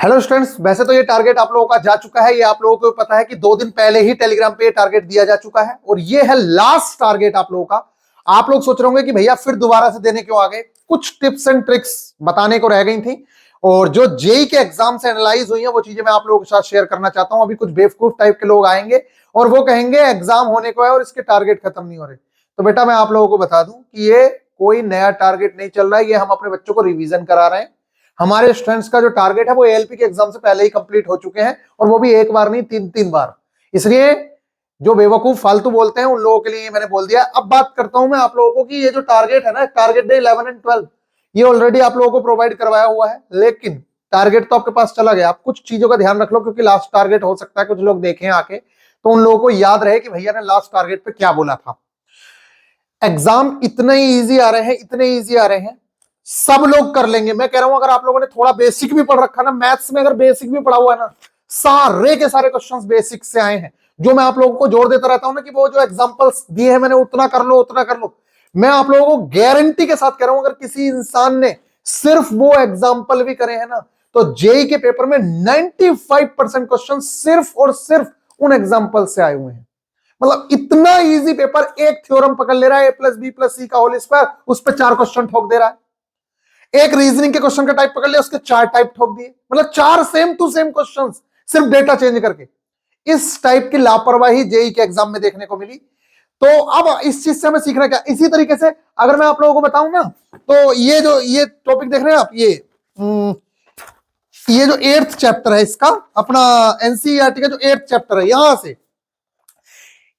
Hello students, वैसे तो ये टारगेट आप लोगों का जा चुका है। ये आप लोगों को पता है कि 2 दिन पहले ही टेलीग्राम पे ये टारगेट दिया जा चुका है और ये है लास्ट टारगेट आप लोगों का। आप लोग सोच रहे होंगे कि भैया फिर दोबारा से देने क्यों आ गए। कुछ टिप्स एंड ट्रिक्स बताने को रह गई थी और जो जेई के एग्जाम से एनालाइज हुई है वो चीजें मैं आप लोगों के साथ शेयर करना चाहता हूं। अभी कुछ बेवकूफ टाइप के लोग आएंगे और वो कहेंगे एग्जाम होने को है और इसके टारगेट खत्म नहीं हो रहे। तो बेटा मैं आप लोगों को बता दूं कि ये कोई नया टारगेट नहीं चल रहा है। ये हम अपने बच्चों को रिवीजन करा रहे हैं। हमारे स्टूडेंट्स का जो टारगेट है वो एएलपी के एग्जाम से पहले ही कंप्लीट हो चुके हैं और वो भी एक बार नहीं, 3-3 बार। इसलिए जो बेवकूफ फालतू बोलते हैं उन लोगों के लिए मैंने बोल दिया। अब बात करता हूं मैं आप लोगों को कि ये जो टारगेट है ना, टारगेट डे 11 एंड 12, ये ऑलरेडी आप लोगों को प्रोवाइड करवाया हुआ है, लेकिन टारगेट तो आपके पास चला गया। आप कुछ चीजों का ध्यान रख लो क्योंकि लास्ट टारगेट हो सकता है कुछ लोग देखें आके तो उन लोगों को याद रहे कि भैया ने लास्ट टारगेट पे क्या बोला था। एग्जाम इतने ही इजी आ रहे हैं, इतने इजी आ रहे हैं, सब लोग कर लेंगे। मैं कह रहा हूं अगर आप लोगों ने थोड़ा बेसिक भी पढ़ रखा ना, मैथ्स में अगर बेसिक भी पढ़ा हुआ है ना, सारे के सारे क्वेश्चंस बेसिक से आए हैं। जो मैं आप लोगों को जोर देता रहता हूं ना कि वो जो एग्जांपल्स दिए हैं मैंने, उतना कर लो उतना कर लो। मैं आप लोगों को गारंटी के साथ कह रहा हूं अगर किसी इंसान ने सिर्फ वो एग्जाम्पल भी करे हैं ना तो जेई के पेपर में 95% क्वेश्चन सिर्फ और सिर्फ उन एग्जाम्पल से आए हुए हैं। मतलब इतना इजी पेपर, एक थ्योरम पकड़ ले रहा है a+b+c का होल स्क्वायर, उस पर 4 क्वेश्चन ठोक दे रहा है। एक रीजनिंग के क्वेश्चन का टाइप पकड़ लिया, उसके 4 टाइप ठोक दिए। मतलब 4 सेम टू सेम क्वेश्चन, सिर्फ डेटा चेंज करके। इस टाइप की लापरवाही जेई के एग्जाम में देखने को मिली। तो अब इस चीज से हमें सीखना क्या। इसी तरीके से अगर मैं आप लोगों को बताऊं ना तो ये टॉपिक देख रहे हैं आप, ये जो 8th चैप्टर है इसका, अपना एनसीईआरटी का जो 8th चैप्टर है, यहां से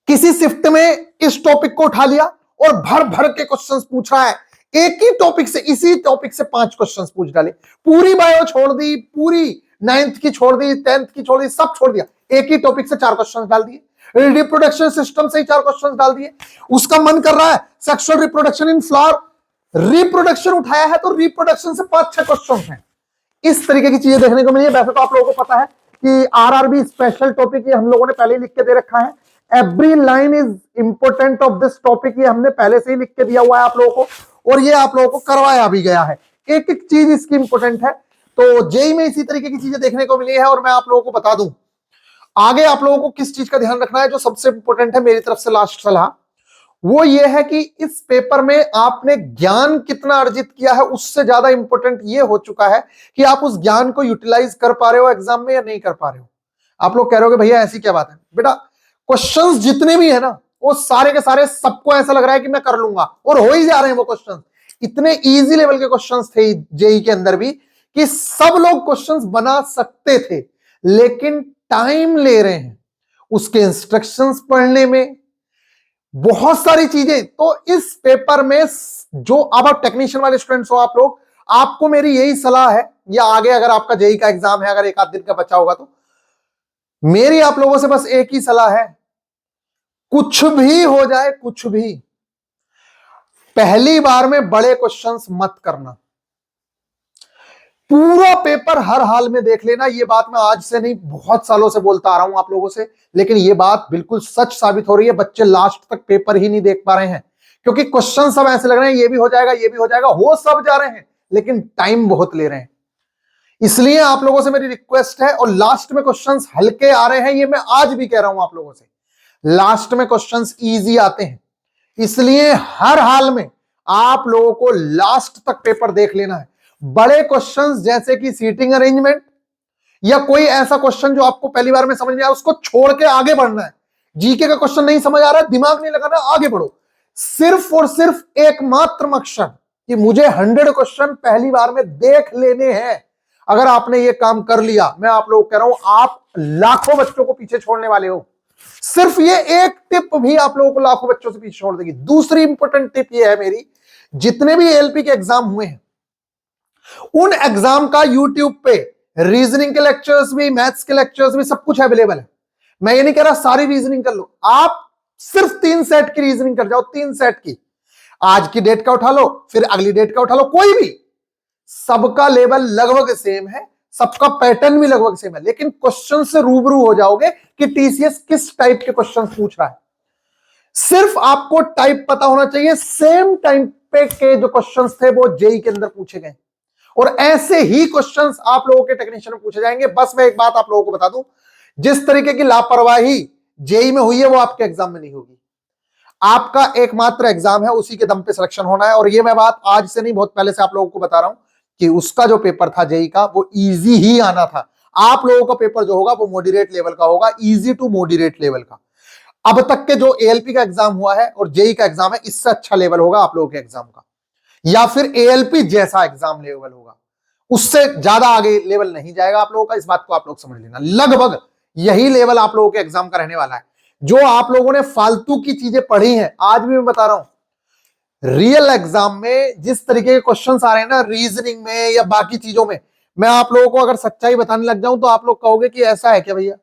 किसी शिफ्ट में इस टॉपिक को उठा लिया और भर भर के क्वेश्चंस पूछ रहा है। एक ही टॉपिक से, इसी टॉपिक से 5 क्वेश्चंस पूछ डाले। पूरी बायो छोड़ दी, पूरी 9th की छोड़ दी, 10th की छोड़ दी, सब छोड़ दिया। एक ही टॉपिक से 4 क्वेश्चंस डाल दिए। रिप्रोडक्शन सिस्टम से ही 4 क्वेश्चंस डाल दिए। उसका मन कर रहा है sexual reproduction in flower, reproduction उठाया है तो रिप्रोडक्शन से 5-6 क्वेश्चन हैं। इस तरीके की चीजें देखने को मिली है। वैसे तो आप लोगों को पता है कि आरआरबी स्पेशल टॉपिक ये हम लोगों ने पहले ही लिख के दे रखा है। Every line is important of this topic, ये हमने पहले से ही लिख के दिया हुआ है आप लोगों को और ये आप लोगों को करवाया भी गया है। एक एक चीज इसकी इंपोर्टेंट है। तो जेई में इसी तरीके की चीजें देखने को मिली है और मैं आप लोगों को बता दूं आगे आप लोगों को किस चीज का ध्यान रखना है। जो सबसे इंपोर्टेंट है मेरी तरफ से लास्ट सलाह वो ये है कि इस पेपर में आपने ज्ञान कितना अर्जित किया है उससे ज्यादा इंपॉर्टेंट ये हो चुका है कि आप उस ज्ञान को यूटिलाइज कर पा रहे हो एग्जाम में या नहीं कर पा रहे हो। आप लोग कह रहे हो भैया ऐसी क्या बात है। बेटा क्वेश्चंस जितने भी है ना वो सारे के सारे सबको ऐसा लग रहा है कि मैं कर लूंगा और हो ही जा रहे हैं वो क्वेश्चंस। इतने इजी लेवल के क्वेश्चंस थे जेई के अंदर भी कि सब लोग क्वेश्चंस बना सकते थे, लेकिन टाइम ले रहे हैं उसके इंस्ट्रक्शंस पढ़ने में, बहुत सारी चीजें। तो इस पेपर में जो अब आप टेक्नीशियन वाले स्टूडेंट्स हो आप लोग, आपको मेरी यही सलाह है, या आगे अगर आपका जेई का एग्जाम है, अगर 1 आध दिन का बचा होगा तो मेरी आप लोगों से बस एक ही सलाह है, कुछ भी हो जाए कुछ भी, पहली बार में बड़े क्वेश्चंस मत करना। पूरा पेपर हर हाल में देख लेना। ये बात मैं आज से नहीं बहुत सालों से बोलता आ रहा हूं आप लोगों से, लेकिन ये बात बिल्कुल सच साबित हो रही है। बच्चे लास्ट तक पेपर ही नहीं देख पा रहे हैं क्योंकि क्वेश्चन सब ऐसे लग रहे हैं ये भी हो जाएगा ये भी हो जाएगा, हो सब जा रहे हैं लेकिन टाइम बहुत ले रहे हैं। इसलिए आप लोगों से मेरी रिक्वेस्ट है, और लास्ट में क्वेश्चंस हल्के आ रहे हैं ये मैं आज भी कह रहा हूं आप लोगों से, लास्ट में क्वेश्चंस इजी आते हैं। इसलिए हर हाल में आप लोगों को लास्ट तक पेपर देख लेना है। बड़े क्वेश्चंस जैसे कि सीटिंग अरेंजमेंट या कोई ऐसा क्वेश्चन जो आपको पहली बार में समझ में आया उसको छोड़ के आगे बढ़ना है। जीके का क्वेश्चन नहीं समझ आ रहा है, दिमाग नहीं लगाना, आगे बढ़ो। सिर्फ और सिर्फ एकमात्र मकसद कि मुझे 100 क्वेश्चन पहली बार में देख लेने हैं। अगर आपने ये काम कर लिया, मैं आप लोगों को कह रहा हूं आप लाखों बच्चों को पीछे छोड़ने वाले हो। सिर्फ ये एक टिप भी आप लोगों को लाखों बच्चों से पीछे छोड़ देगी। दूसरी इंपॉर्टेंट टिप ये है मेरी, जितने भी एलपी के एग्जाम हुए हैं उन एग्जाम का यूट्यूब पे रीजनिंग के लेक्चर्स भी, मैथ्स के लेक्चर्स भी, सब कुछ अवेलेबल है। मैं ये नहीं कह रहा सारी रीजनिंग कर लो, आप सिर्फ 3 सेट की रीजनिंग कर जाओ, 3 सेट की। आज की डेट का उठा लो, फिर अगली डेट का उठा लो, कोई भी, सबका लेवल लगभग सेम है, सबका पैटर्न भी लगभग सेम है, लेकिन क्वेश्चन से रूबरू हो जाओगे कि टीसीएस किस टाइप के क्वेश्चन पूछ रहा है। सिर्फ आपको टाइप पता होना चाहिए, सेम टाइप पे के जो क्वेश्चंस थे वो जेई के अंदर पूछे गए और ऐसे ही क्वेश्चंस आप लोगों के टेक्नीशियन में पूछे जाएंगे। बस मैं एक बात आप लोगों को बता दूं, जिस तरीके की लापरवाही जेई में हुई है वो आपके एग्जाम में नहीं होगी। आपका एकमात्र एग्जाम है, उसी के दम पे सिलेक्शन होना है। और ये मैं बात आज से नहीं, बहुत पहले से आप लोगों को बता रहा हूं कि उसका जो पेपर था जेई का वो इजी ही आना था। आप लोगों का पेपर जो होगा वो मॉडरेट लेवल का होगा, इजी टू मॉडरेट लेवल का। अब तक के जो एएलपी का एग्जाम हुआ है और जेई का एग्जाम है, इससे अच्छा लेवल होगा आप लोगों के एग्जाम का, या फिर एएलपी जैसा एग्जाम लेवल होगा, उससे ज्यादा आगे लेवल नहीं जाएगा आप लोगों का। इस बात को आप लोग समझ लेना, लगभग यही लेवल आप लोगों के एग्जाम का रहने वाला है। जो आप लोगों ने फालतू की चीजें पढ़ी हैं, आज भी मैं बता रहा हूं, रियल एग्जाम में जिस तरीके के क्वेश्चंस आ रहे हैं ना, रीजनिंग में या बाकी चीजों में, मैं आप लोगों को अगर सच्चाई बताने लग जाऊं तो आप लोग कहोगे कि ऐसा है क्या भैया,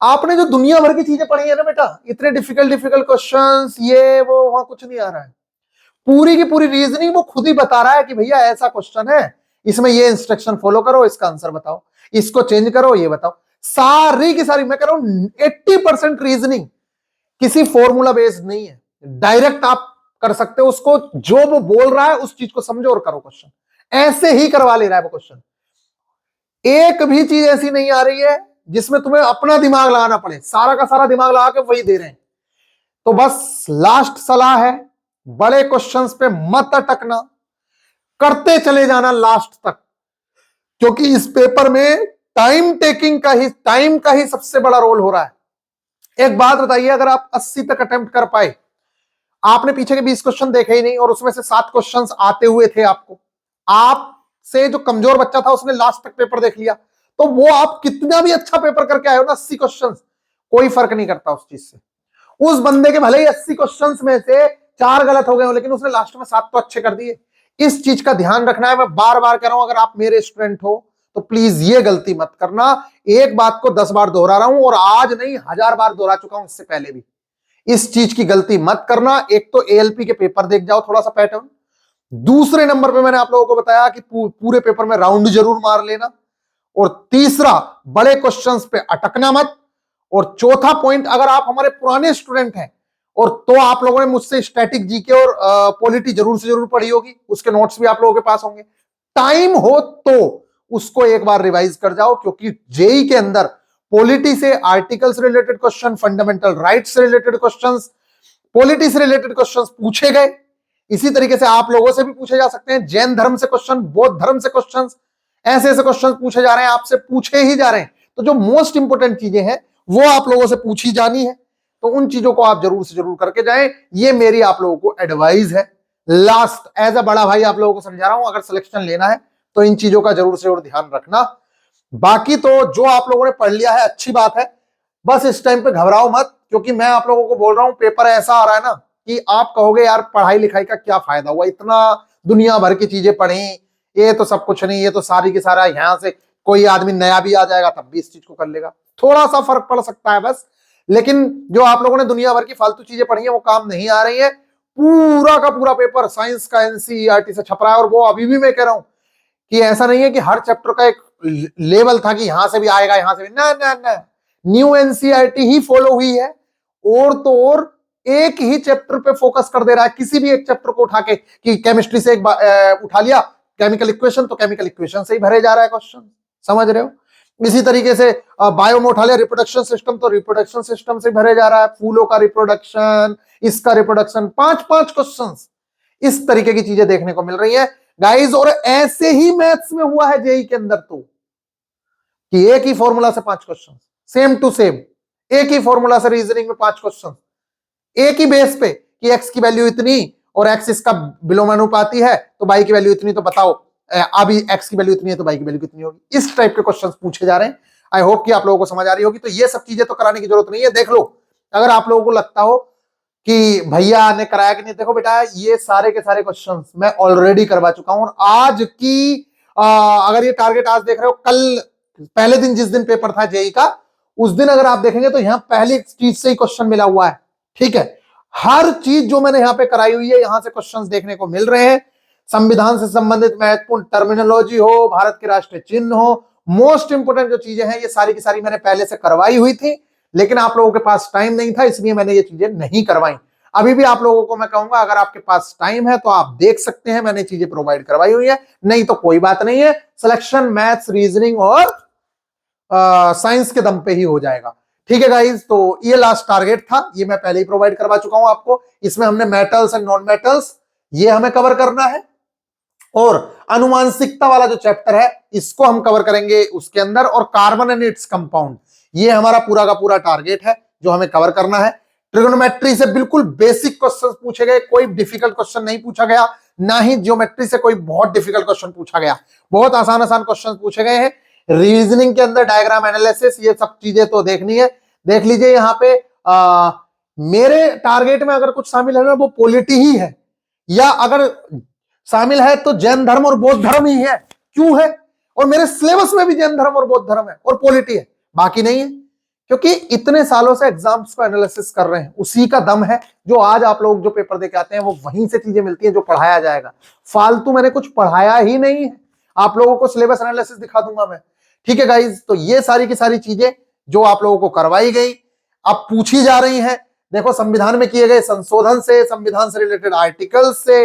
आपने जो दुनिया भर की चीजें पढ़ी है ना बेटा, इतने डिफिकल्ट डिफिकल्ट क्वेश्चंस, ये वो, वहां कुछ नहीं आ रहा है। पूरी की पूरी रीजनिंग वो खुद ही बता रहा है कि भैया ऐसा क्वेश्चन है, इसमें ये इंस्ट्रक्शन फॉलो करो, इसका आंसर बताओ, इसको चेंज करो, ये बताओ। सारी की सारी, मैं कह रहा हूं 80% रीजनिंग किसी फॉर्मूला बेस्ड नहीं है, डायरेक्ट आप कर सकते हो उसको, जो वो बोल रहा है उस चीज को समझो और करो क्वेश्चन। ऐसे ही करवा ले रहा है वो क्वेश्चन। एक भी चीज ऐसी नहीं आ रही है जिसमें तुम्हें अपना दिमाग लगाना पड़े, सारा का सारा दिमाग लगा के वही दे रहे हैं। तो बस लास्ट सलाह है, बड़े क्वेश्चंस पे मत अटकना, करते चले जाना लास्ट तक, क्योंकि इस पेपर में टाइम का ही सबसे बड़ा रोल हो रहा है। एक बात बताइए, अगर आप 80 तक अटेम्प्ट कर पाए, आपने पीछे के 20 क्वेश्चन देखे ही नहीं और उसमें से 7 क्वेश्चंस आते हुए थे आपको, आपसे जो कमजोर बच्चा था उसने लास्ट तक पेपर देख लिया, तो वो आप कितना भी अच्छा पेपर करके आए हो ना, 80 क्वेश्चंस, कोई फर्क नहीं करता उस चीज से। उस बंदे के भले ही 80 क्वेश्चंस में से 4 गलत हो गए हो, लेकिन उसने लास्ट में 7 तो अच्छे कर दिए। इस चीज का ध्यान रखना है। मैं बार बार कह रहा हूं, अगर आप मेरे स्टूडेंट हो तो प्लीज ये गलती मत करना। एक बात को 10 बार दोहरा रहा हूं, और आज नहीं 1000 बार दोहरा चुका हूं इससे पहले भी। इस चीज की गलती मत करना। एक तो एएलपी के पेपर देख जाओ थोड़ा सा पैटर्न, दूसरे नंबर पे मैंने आप लोगों को बताया कि पूरे पेपर में राउंड जरूर मार लेना, और तीसरा, बड़े क्वेश्चंस पे अटकना मत। और चौथा पॉइंट, अगर आप हमारे पुराने स्टूडेंट हैं और तो आप लोगों ने मुझसे स्टैटिक जीके और पॉलिटी जरूर से जरूर पढ़ी होगी, उसके नोट्स भी आप लोगों के पास होंगे। टाइम हो तो उसको एक बार रिवाइज कर जाओ, क्योंकि जेई के अंदर पॉलिटी से आर्टिकल से रिलेटेड क्वेश्चन, फंडामेंटल राइट्स से रिलेटेड क्वेश्चंस, पॉलिटी से रिलेटेड क्वेश्चंस पूछे गए। इसी तरीके से आप लोगों से भी पूछे जा सकते हैं, जैन धर्म से क्वेश्चन, बौद्ध धर्म से क्वेश्चंस, ऐसे ऐसे क्वेश्चन पूछे जा रहे हैं, आपसे पूछे ही जा रहे हैं। तो जो मोस्ट इंपोर्टेंट चीजें हैं वो आप लोगों से पूछी जानी है, तो उन चीजों को आप जरूर से जरूर करके जाएं। ये मेरी आप लोगों को एडवाइस है। लास्ट, एज अ बड़ा भाई आप लोगों को समझा रहा हूं, अगर सिलेक्शन लेना है तो इन चीजों का जरूर से जरूर ध्यान रखना। बाकी तो जो आप लोगों ने पढ़ लिया है अच्छी बात है, बस इस टाइम पे घबराओ मत, क्योंकि मैं आप लोगों को बोल रहा हूं पेपर ऐसा आ रहा है ना कि आप कहोगे यार पढ़ाई लिखाई का क्या फायदा हुआ, इतना दुनिया भर की चीजें पढ़ी, ये तो सब कुछ नहीं, ये तो सारी की सारा यहां से कोई आदमी नया भी आ जाएगा तब भी इस चीज को कर लेगा। थोड़ा सा फर्क पड़ सकता है बस, लेकिन जो आप लोगों ने दुनिया भर की फालतू चीजें पढ़ी है वो काम नहीं आ रही है। पूरा का पूरा पेपर साइंस का एनसीईआरटी से छप रहा है, और वो अभी भी मैं कह रहा हूं कि ऐसा नहीं है कि हर चैप्टर का एक लेवल था कि यहां से भी आएगा यहां से भी, ना ना ना, न्यू एनसीईआरटी ही फॉलो हुई है। और तो और एक ही चैप्टर पे फोकस कर दे रहा है, किसी भी एक चैप्टर को उठा के, कि केमिस्ट्री से एक उठा लिया केमिकल इक्वेशन, तो केमिकल इक्वेशन से ही भरे जा रहा है क्वेश्चन, समझ रहे हो। इसी तरीके से बायो में उठा लिया रिप्रोडक्शन सिस्टम, तो रिप्रोडक्शन सिस्टम से भरे जा रहा है, फूलों का रिप्रोडक्शन, इसका रिप्रोडक्शन, 5-5 क्वेश्चन, इस तरीके की चीजें देखने को मिल रही है गाइस। और ऐसे ही मैथ्स में हुआ है जेई के अंदर, तो कि एक ही फॉर्मूला से 5 क्वेश्चन, सेम टू सेम, एक ही फॉर्मूला से रीजनिंग में 5 क्वेश्चन, एक ही बेस पे कि एक्स की वैल्यू इतनी और एक्स इसका विलोमानुपाती है, तो बाई की वैल्यू इतनी, तो बताओ अभी एक्स की वैल्यू इतनी है तो बाई की वैल्यू कितनी होगी। इस टाइप के क्वेश्चंस पूछे जा रहे हैं। आई होप कि आप लोगों को समझ आ रही होगी। तो ये सब चीजें तो कराने की जरूरत नहीं है। देख लो, अगर आप लोगों को लगता हो कि भैया ने कराया कि नहीं, देखो बेटा ये सारे के सारे क्वेश्चंस मैं ऑलरेडी करवा चुका हूं। और आज की अगर ये टारगेट आज देख रहे हो, कल पहले दिन जिस दिन पेपर था जेई का, उस दिन अगर आप देखेंगे तो यहां पहली चीज से ही क्वेश्चन मिला हुआ है। ठीक है, हर चीज जो मैंने यहां पे कराई हुई है, यहां से क्वेश्चंस देखने को मिल रहे हैं। संविधान से संबंधित महत्वपूर्ण टर्मिनोलॉजी हो, भारत के राष्ट्रीय चिन्ह हो, मोस्ट इंपोर्टेंट जो चीजें हैं, ये सारी की सारी मैंने पहले से करवाई हुई थी, लेकिन आप लोगों के पास टाइम नहीं था, इसलिए मैंने ये चीजें नहीं करवाई। अभी भी आप लोगों को मैं कहूंगा अगर आपके पास टाइम है तो आप देख सकते हैं, मैंने चीजें प्रोवाइड करवाई हुई है, नहीं तो कोई बात नहीं है, सिलेक्शन मैथ्स रीजनिंग और साइंस के दम पे ही हो जाएगा। ठीक है गाइज, तो ये लास्ट टारगेट था, ये मैं पहले ही प्रोवाइड करवा चुका हूं आपको। इसमें हमने मेटल्स एंड नॉन मेटल्स ये हमें कवर करना है, और अनुमानसिकता वाला जो चैप्टर है इसको हम कवर करेंगे उसके अंदर, और कार्बन एंड इट्स कंपाउंड ये हमारा पूरा का पूरा टारगेट है जो हमें कवर करना है। ट्रिगोनोमेट्री से बिल्कुल बेसिक क्वेश्चन पूछे गए, कोई डिफिकल्ट क्वेश्चन नहीं पूछा गया, ना ही ज्योमेट्री से कोई बहुत डिफिकल्ट क्वेश्चन पूछा गया, बहुत आसान आसान क्वेश्चन पूछे गए हैं। रीजनिंग के अंदर डायग्राम एनालिसिस ये सब चीजें तो देखनी है, देख लीजिए। यहाँ पे मेरे टारगेट में अगर कुछ शामिल है ना वो पॉलिटी ही है, या अगर शामिल है तो जैन धर्म और बौद्ध धर्म ही है। क्यों है? और मेरे सिलेबस में भी जैन धर्म और बौद्ध धर्म है और पॉलिटी है, बाकी नहीं है, क्योंकि इतने सालों से एग्जाम्स को एनालिसिस कर रहे हैं, उसी का दम है जो आज आप लोग जो पेपर देके आते हैं वो वहीं से चीजें मिलती हैं जो पढ़ाया जाएगा। फालतू मैंने कुछ पढ़ाया ही नहीं है, आप लोगों को सिलेबस एनालिसिस दिखा दूंगा मैं। ठीक है गाइज, तो ये सारी की सारी चीजें जो आप लोगों को करवाई गई अब पूछी जा रही हैं। देखो संविधान में किए गए संशोधन से, संविधान से रिलेटेड आर्टिकल से,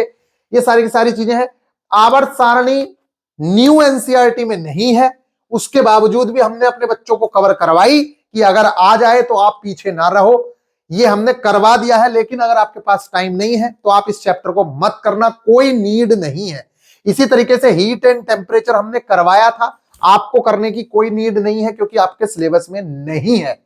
ये सारी की सारी चीजें हैं। आवर्त सारणी न्यू एनसीईआरटी में नहीं है, उसके बावजूद भी हमने अपने बच्चों को कवर करवाई कि अगर आ जाए तो आप पीछे ना रहो, ये हमने करवा दिया है। लेकिन अगर आपके पास टाइम नहीं है तो आप इस चैप्टर को मत करना, कोई नीड नहीं है। इसी तरीके से हीट एंड टेम्परेचर हमने करवाया था, आपको करने की कोई नीड नहीं है क्योंकि आपके सिलेबस में नहीं है।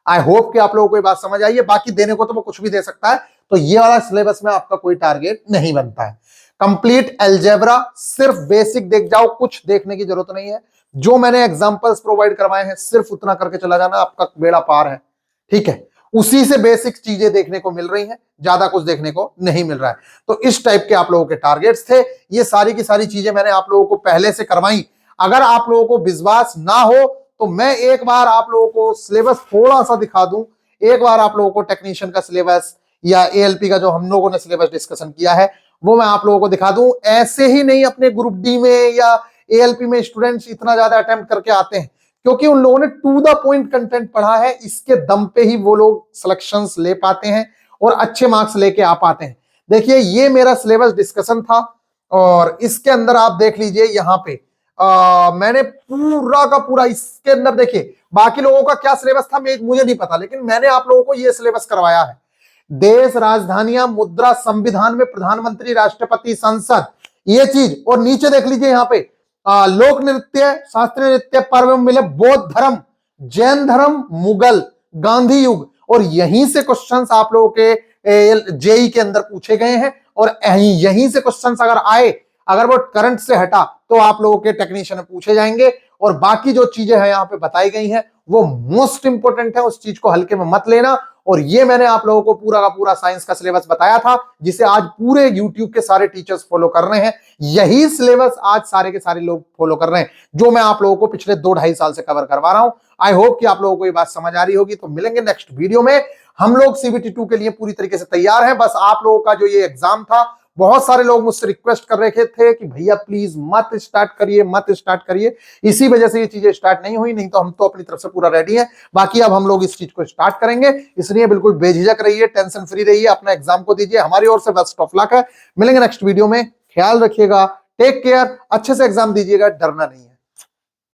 आई होप कि आप लोगों को ये बात समझ आई है। बाकी देने को तो वो कुछ भी दे सकता है, तो ये वाला सिलेबस में आपका कोई टारगेट नहीं बनता है। कंप्लीट अलजेब्रा सिर्फ बेसिक देख जाओ, कुछ देखने की जरूरत नहीं है। जो मैंने एग्जांपल्स प्रोवाइड करवाए हैं सिर्फ उतना करके चला जाना, आपका बेड़ा पार है। ठीक है, उसी से बेसिक चीजें देखने को मिल रही हैं, ज्यादा कुछ देखने को नहीं मिल रहा है। तो इस टाइप के आप लोगों के टारगेट्स थे। ये सारी की सारी चीजें मैंने आप लोगों को पहले से करवाई। अगर आप लोगों को विश्वास ना हो तो मैं एक बार आप लोगों को सिलेबस थोड़ा सा दिखा दूं, एक बार आप लोगों को टेक्नीशियन का सिलेबस या एएलपी का जो हम लोगों ने सिलेबस डिस्कशन किया है वो मैं आप लोगों को दिखा दूं। ऐसे ही नहीं अपने ग्रुप डी में या एएलपी में स्टूडेंट्स इतना ज्यादा अटेम्प्ट करके आते हैं, क्योंकि उन लोगों ने टू द पॉइंट कंटेंट पढ़ा है, इसके दम पे ही वो लोग सिलेक्शंस ले पाते हैं और अच्छे मार्क्स लेके आ पाते हैं। देखिए ये मेरा सिलेबस डिस्कशन था, और इसके अंदर आप देख लीजिए यहाँ पे मैंने पूरा का पूरा इसके अंदर, देखिए बाकी लोगों का क्या सिलेबस था मुझे नहीं पता, लेकिन मैंने आप लोगों को ये सिलेबस करवाया है। देश, राजधानियां, मुद्रा, संविधान में प्रधानमंत्री, राष्ट्रपति, संसद, ये चीज। और नीचे देख लीजिए यहाँ पे लोक नृत्य, शास्त्रीय नृत्य, पर्व मिले, बौद्ध धर्म, जैन धर्म, मुगल, गांधी युग, और यहीं से क्वेश्चंस आप लोगों के जेई के अंदर पूछे गए हैं। और यहीं से क्वेश्चंस अगर आए, अगर वो करंट से हटा तो आप लोगों के टेक्नीशियन में पूछे जाएंगे। और बाकी जो चीजें हैं यहाँ पे बताई गई हैं वो मोस्ट इंपोर्टेंट है, उस चीज को हल्के में मत लेना। और ये मैंने आप लोगों को पूरा का पूरा साइंस का सिलेबस बताया था, जिसे आज पूरे यूट्यूब के सारे टीचर्स फॉलो कर रहे हैं। यही सिलेबस आज सारे के सारे लोग फॉलो कर रहे हैं, जो मैं आप लोगों को पिछले 2-2.5 साल से कवर करवा रहा हूं। आई होप कि आप लोगों को ये बात समझ आ रही होगी। तो मिलेंगे नेक्स्ट वीडियो में। हम लोग CBT 2 के लिए पूरी तरीके से तैयार हैं। बस आप लोगों का जो ये एग्जाम था, बहुत सारे लोग मुझसे रिक्वेस्ट कर रहे थे कि भैया प्लीज मत स्टार्ट करिए। इसी वजह से ये चीजें स्टार्ट नहीं हुई, नहीं तो हम तो अपनी तरफ से पूरा रेडी हैं। बाकी अब हम लोग इस चीज को स्टार्ट करेंगे, इसलिए बिल्कुल बेझिझक रहिए, टेंशन फ्री रहिए, अपना एग्जाम को दीजिए। हमारी ओर से बेस्ट ऑफ लक है। मिलेंगे नेक्स्ट वीडियो में, ख्याल रखिएगा, टेक केयर, अच्छे से एग्जाम दीजिएगा, डरना नहीं है।